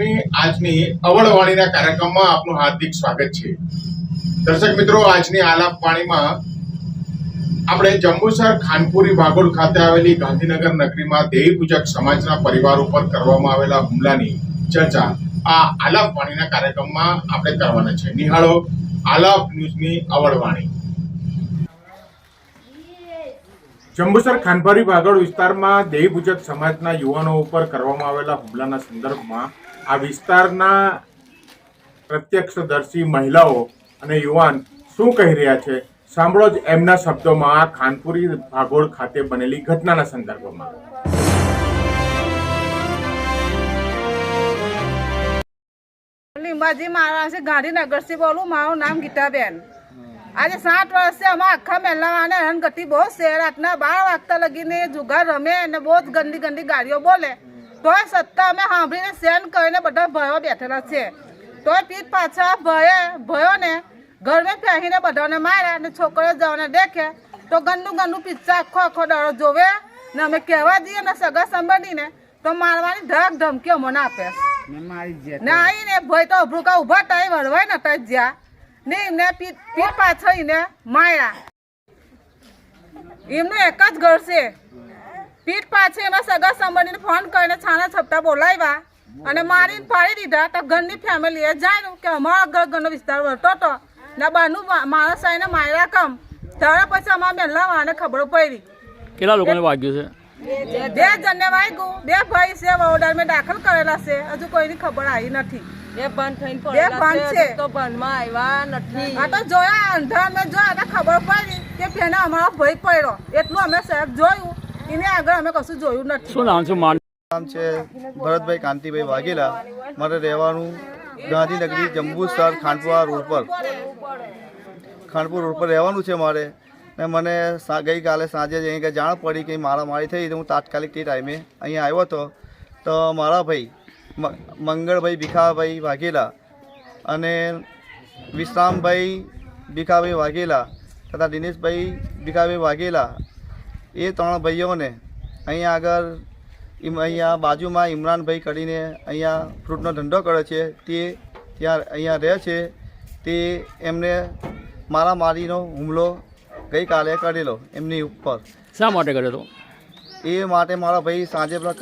ન્યૂઝની આજની અવળવાણીના કાર્યક્રમમાં આપનું હાર્દિક સ્વાગત છે। દર્શક મિત્રો, આજની આલાપવાણીમાં આપણે જંબુસર ખાનપુરી ભાગોળ ખાતે આવેલી ગાંધીનગર નગરીમાં દેવી પૂજક સમાજના પરિવાર ઉપર કરવામાં આવેલા હુમલાની ચર્ચા આ આલાપવાણીના કાર્યક્રમમાં આપણે કરવાના છે। નિહાળો આલાપ ન્યૂઝની અવળવાણી। જંબુસર ખાનપુરી ભાગોળ વિસ્તારમાં દેવી પૂજક સમાજના યુવાનો ઉપર કરવામાં આવેલા હુમલાના સંદર્ભમાં આ વિસ્તારના પ્રત્યક્ષદર્શી મહિલાઓ અને યુવાન શું કહી રહ્યા છે, સાંભળો જ એમના શબ્દોમાં ખાનપુરી ભાગોળ ખાતે બનેલી ઘટનાના સંદર્ભમાં। લીંબાજી મહારાજ ગાંધીનगर से बोलूँ। मारू नाम गीताबेन। आज 7 वर्ष से हम आखा मेला गति बहुत से रातना 12 वागता लगी ने जुगार रमे ने बहुत गंदी गंदी गाड़ियों बोले तो सत्ता में સાંભળીને સેન કરીને બધા ભયો બેઠેલા છે। તો પીઠ પાછા ભયો ને ઘર में પહેરીને બધાને માર્યા ને છોકરીઓ જવાને દેખે તો ગંદુ પિક્ચર આખો ડરો જોવે ને અમે કહેવા જઈએ ને સગા સંબંધીને તો મારવાની ધક ધમકીઓ મને આપે ને આવીને ભય તો અભરું કા ઉભા થાય વળવાય ને તઈ જ્યાં ને એમને પીઠ પાછળ એને માર્યા। એમનું એક જ ઘર છે। પીઠ પાછળ એમાં સગા સંબંધીને ફોન કરીને છાના છપટા બોલાવ્યા અને મારીને ફાડી દીધા। તો ઘરની ફેમિલીએ જાણ્યું કે અમારા ઘરનો વિસ્તાર વળતો હતો ને બહારનું માણસ આવીને માર્યા કમ ત્યારે પછી અમારા બેનલા વાને ખબર પડી। કેટલા લોકોને વાગ્યું છે? 2 જણને વાગ્યું। 2 ભાઈ છે વડોદરા में દાખલ કરેલા છે। હજુ કોઈની ખબર આવી નથી। બે બંધ છે તો બંધમાં આવ્યા નથી। આ તો જોયા અંધાર મેં જોયા તો ખબર પડી કે પેલા અમારો ભય પડ્યો એટલું અમે સાહેબ જોયું। એને આગળ અમે કશું જોયું નથી। શું નામ છે? નામ છે ભરતભાઈ કાંતિભાઈ વાઘેલા। મારે રહેવાનું ગાંધીનગરી જંબુસર ખાનપુર રોડ પર રહેવાનું છે મારે। ને મને ગઈકાલે સાંજે જ અહીં જાણ પડી કે મારામારી થઈ તો હું તાત્કાલિક તે ટાઈમે અહીંયા આવ્યો હતો। તો મારા ભાઈ મંગળભાઈ ભીખાભાઈ વાઘેલા અને વિશ્રામભાઈ ભીખાભાઈ વાઘેલા તથા દિનેશભાઈ ભીખાભાઈ વાઘેલા એ 3 ભાઈઓને અહીંયા આગળ અહીંયા બાજુમાં ઇમરાનભાઈ કરીને અહીંયા ફ્રૂટનો ધંધો કરે છે તે ત્યાં અહીંયા રહે છે। તે એમને મારામારીનો હુમલો ગઈકાલે કરેલો એમની ઉપર। શા માટે કર્યો હતો? એ માટે મારા ભાઈ સાંજે પેલા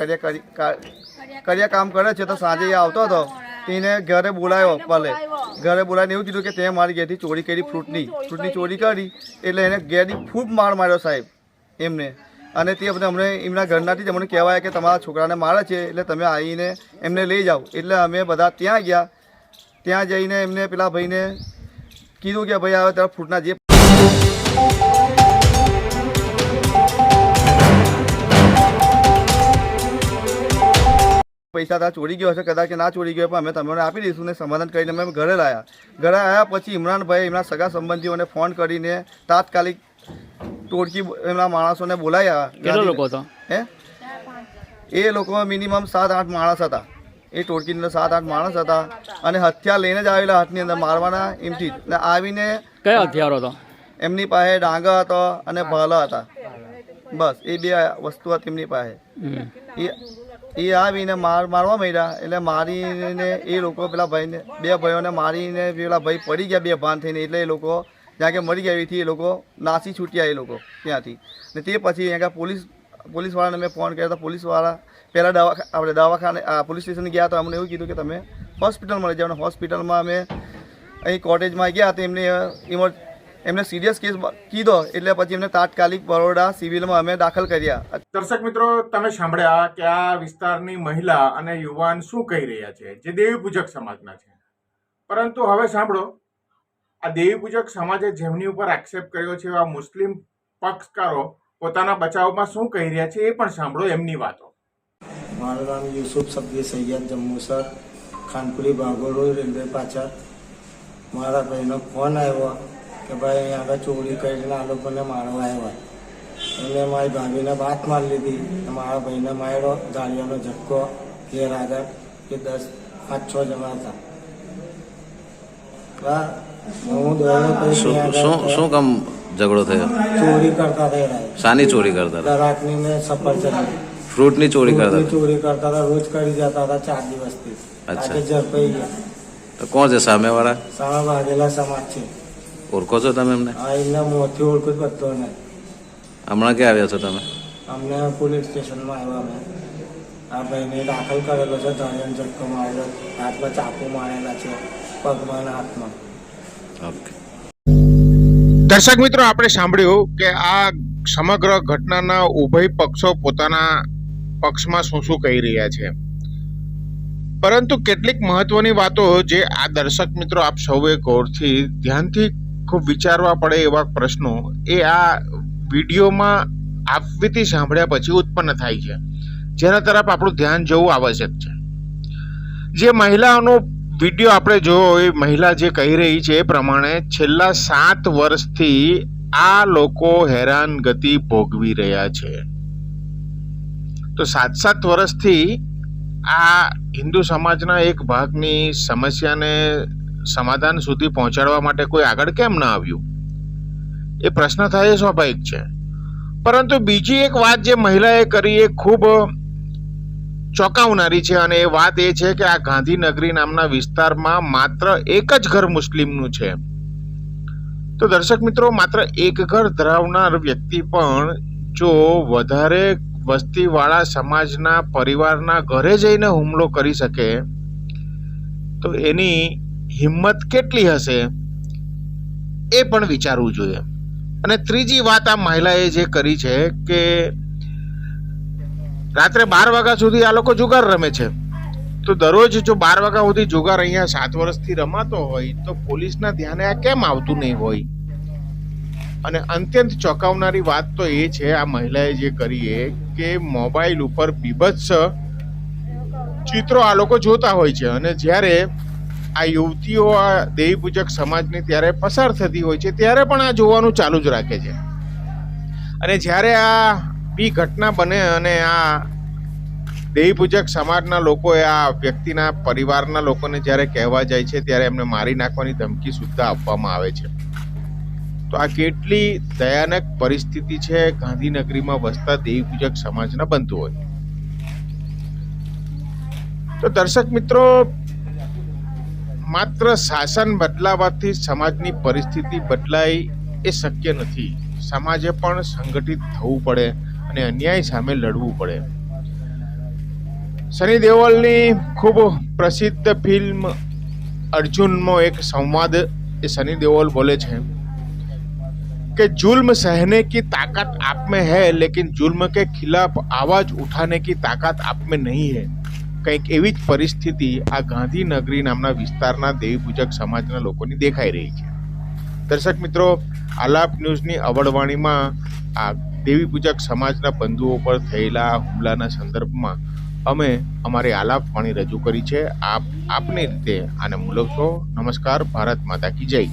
કર્યા કામ કરે છે તો સાંજે એ આવતો હતો તેને ઘરે બોલાવ્યો। ભલે ઘરે બોલાવીને એવું કીધું કે તે મારી ઘેરથી ચોરી કરી ફ્રૂટની ચોરી કરી એટલે એને ઘેરથી ખૂબ માર માર્યો સાહેબ એમને। અને તે અમને એમના ઘરનાથી જ અમને કહેવાય કે તમારા છોકરાને મારે છે એટલે તમે આવીને એમને લઈ જાઓ। એટલે અમે બધા ત્યાં ગયા। ત્યાં જઈને એમને પેલા ભાઈને કીધું કે ભાઈ આવે તારા ફ્રૂટના જે પૈસા ત્યાં ચોરી ગયો હશે કદાચ કે ના ચોરી ગયો પણ અમે તમને આપી દઈશું ને સમાધાન કરીને અમે ઘરે લાવ્યા। ઘરે આવ્યા પછી ઇમરાનભાઈ એમના સગા સંબંધીઓને ફોન કરીને તાત્કાલિક ટોળકી એમના માણસોને બોલાવ્યા। કેટલા લોકો હતા? એ લોકો મિનિમમ 7-8 માણસ હતા। એ ટોળકીની અંદર 7-8 માણસ હતા અને હથિયાર લઈને જ આવેલા હાથની અંદર મારવાના એમથી ને આવીને કયા હથિયારો હતા? એમની પાસે ડાંગા હતો અને ભાલા હતા। બસ એ 2 વસ્તુ હતી એમની પાસે। એ આવીને મારવા માંડ્યા એટલે મારીને એ લોકો પેલા ભાઈને 2 ભાઈઓને મારીને પેલા ભાઈ પડી ગયા 2 ભાન થઈને એટલે એ લોકો જ્યાં કે મરી ગયા એથી એ લોકો નાસી છૂટ્યા એ લોકો ત્યાંથી। ને તે પછી અહીંયા પોલીસવાળાને મેં ફોન કર્યો તો પોલીસવાળા પહેલાં આપણે દવાખાને પોલીસ સ્ટેશન ગયા તો અમને એવું કીધું કે તમે હોસ્પિટલમાં લઈ જાઓ। હોસ્પિટલમાં અમે અહીં કોટેજમાં ગયા તો એમને સિરિયસ કેસ કીધો એટલે પછી એમને તાત્કાલિક બરોડા સિવિલમાં અમે દાખલ કર્યા। દર્શક મિત્રો, તમે સાંભળ્યા કે આ વિસ્તારની મહિલા અને યુવાન શું કહી રહ્યા છે જે દેવી પૂજક સમાજના છે। પરંતુ હવે સાંભળો આ દેવી પૂજક સમાજે જેમની ઉપર આક્ષેપ કર્યો છે એવા મુસ્લિમ પક્ષકારો પોતાના બચાવમાં શું કહી રહ્યા છે એ પણ સાંભળો એમની વાતો। મારું નામ યુસુફ સબ્બી સૈયદ, જંબુસર ખાનપુરી ભાગોળ રેલવે પાછળ। મારા ભાઈનો ફોન આવ્યો કે ભાઈ અહીંયા આગળ ચોરી કરીને આ લોકોને મારવા આવ્યા। એમને મારી ભાભીને વાત મારી લીધી। મારા ભાઈને માર્યો ગાડીઓનો ઝટકો ઘેર આગળ કે 5-6 જણા હતા। હું શું કામ ઝઘડો થયો? ચોરી કરતા થયા। શાની ચોરી કરતા? દરાકની ને સફરજન। ફ્રૂટની ચોરી કરતા ફ્રૂટની હતા. ચોરી કરતા હતા, રોજ કરી જતા હતા 4 દિવસથી. અચ્છા. આજે ઝડપાઈ ગયા. તો કોણ છે સામેવાળા? સામા વાઘેલા સમાજ છે. ઓળખો છો તમે એમને? આ એમના મોંથી ઓળખું જ બધો ને. હમણાં ક્યાં આવ્યા છો તમે? અમને પોલીસ સ્ટેશનમાં આવ્યા અમે. આ ભાઈને દાખલ કરેલો છે, ધણિયાનો ઝટકો મારેલો, હાથમાં ચાકુ મારેલા છે, પગમાં અને હાથમાં. ઓકે. દર્શક મિત્રો, આપણે સાંભળ્યું કે આ સમગ્ર ઘટનાના ઉભય પક્ષો પોતાના પક્ષમાં શું શું કહી રહ્યા છે, પરંતુ કેટલીક મહત્વની વાતો જે આ દર્શક મિત્રો આપ સૌએ ગૌરથી ધ્યાનથી ખૂબ વિચારવા પડે એવા પ્રશ્નો એ આ વિડીયોમાં આપવીથી સાંભળ્યા પછી ઉત્પન્ન થાય છે, જેના તરફ આપણું ધ્યાન જવું આવશ્યક છે. જે મહિલાઓનો વિડીયો આપણે જોયો, એ મહિલા જે કહી રહી છે એ પ્રમાણે છેલ્લા 7 વર્ષથી આ લોકો હેરાનગતિ ભોગવી રહ્યા છે. તો 7 વર્ષથી આ હિન્દુ સમાજના એક ભાગની સમસ્યાને સમાધાન સુધી પહોંચાડવા માટે કોઈ આગળ કેમ ન આવ્યું? એ પ્રશ્ન થાય એ સ્વાભાવિક છે. પરંતુ બીજી એક વાત જે મહિલાએ કરી એ ખૂબ ચોંકાવનારી છે, અને એ વાત એ છે કે આ ગાંધીનગરી નામના વિસ્તારમાં માત્ર એક જ ઘર મુસ્લિમનું છે. તો દર્શક મિત્રો, માત્ર એક ઘર ધરાવનાર વ્યક્તિ પણ જો વધારે વસ્તીવાળા સમાજના પરિવારના ઘરે જઈને હુમલો કરી શકે તો એની હિંમત કેટલી હશે એ પણ વિચારવું જોઈએ. અને ત્રીજી વાત આ મહિલાએ જે કરી છે કે રાત્રે 12 વાગ્યા સુધી આ લોકો જુગાર રમે છે. તો દરરોજ જો 12 વાગ્યા સુધી જુગાર અહીંયા 7 વર્ષથી રમાતો હોય તો પોલીસના ધ્યાને આ કેમ આવતું નહીં હોય? અને અત્યંત ચોંકાવનારી વાત તો એ છે આ મહિલાએ જે કરી કે મોબાઈલ ઉપર બીભત્સ ચિત્રો આ લોકો જોતા હોય છે, અને જ્યારે આ યુવતીઓ આ દેવી પૂજક સમાજની ત્યારે પસાર થતી હોય છે ત્યારે પણ આ જોવાનું ચાલુ જ રાખે છે. અને જ્યારે આ બી ઘટના બને અને આ દેવી પૂજક સમાજના લોકોએ આ વ્યક્તિના પરિવારના લોકોને જ્યારે કહેવા જાય છે ત્યારે એમને મારી નાખવાની ધમકી સુદ્ધા આપવામાં આવે છે. તો આ કેટલી દયાનક પરિસ્થિતિ છે ગાંધીનગરીમાં વસતા દેવી પૂજક સમાજના બનતું હોય. તો દર્શક મિત્રો, માત્ર શાસન બદલાવાથી સમાજની પરિસ્થિતિ બદલાય એ શક્ય નથી. સમાજે પણ સંગઠિત થવું પડે અને અન્યાય સામે લડવું પડે. સની દેઓલની ખૂબ પ્રસિદ્ધ ફિલ્મ અર્જુનમાં એક સંવાદ એ સની દેઓલ બોલે છે कि जुल्म सहने की ताकत आप में है, लेकिन जुल्म के खिलाफ आवाज उठाने की ताकत आप में नहीं है. કંઈક એવી જ પરિસ્થિતિ આ ગાંધીનગરી નામના વિસ્તારના દેવી પૂજક સમાજના લોકોની દેખાઈ રહી છે. દર્શક મિત્રો, આલાપ ન્યૂઝની અવળવાણીમાં આ દેવી પૂજક સમાજના બંધુઓ પર થયેલા હુમલાના સંદર્ભમાં અમે અમારી આલાપવાણી રજૂ કરી છે. આપની રીતે આને મૂલવશો. નમસ્કાર. ભારત માતા કી જય.